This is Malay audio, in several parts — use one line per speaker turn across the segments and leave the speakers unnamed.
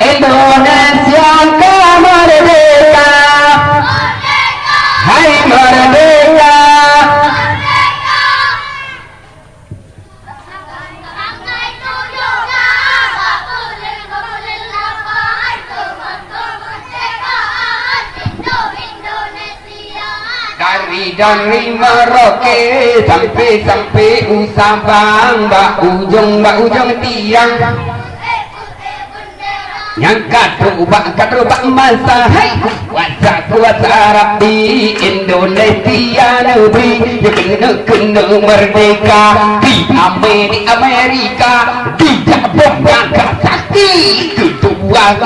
Indonesia merdeka, hai merdeka. Dari Merauke sampai Sabang, mbak ujung tiang. Yang kata masa hai kuasa Rabbi Indonesia negeri yang kena merdeka di Amerika di Jepang Nagasaki kedua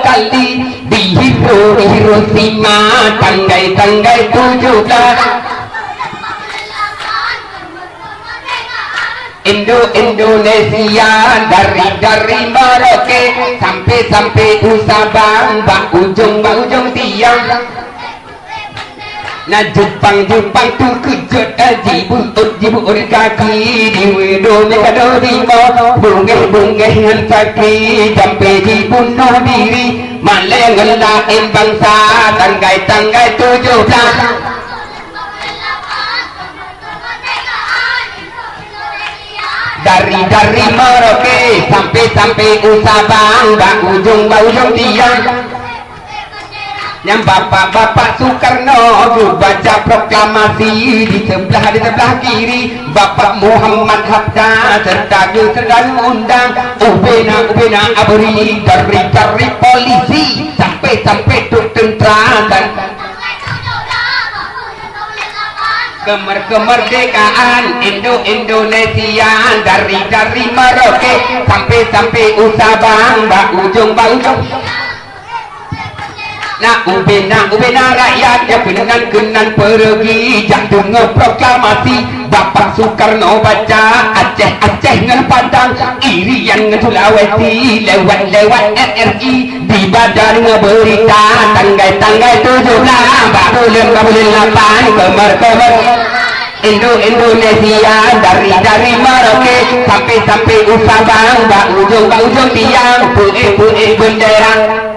kali di Hiroshima tanggai 17 Indonesia dari Merauke sampai Sabang, ujung tiang. Nah Jepang tu kejut jibut kaki di wedo mekado rimo bunge sakit sampai dibunuh diri malengan lain bangsa tanggai 17 dari Merauke sampai Sabang, ujung tiang. Yang bapak Soekarno baca proklamasi di sebelah kiri, Bapak Muhammad Hatta serta undang ubena abri dari polisi sampai tentara dan kemerdekaan Indonesia dari Merauke sampai Sabang, ujung nah ubena rakyat yang kenan pergi jantung proklamasi Bapak Soekarno baca Aceh ngan Padang Irian ngan Sulawesi lewat RRI di badan berita tanggai 17 baru 8 kemerdekaan Indonesia dari Merauke sampai Sabang, ujung tiang bendera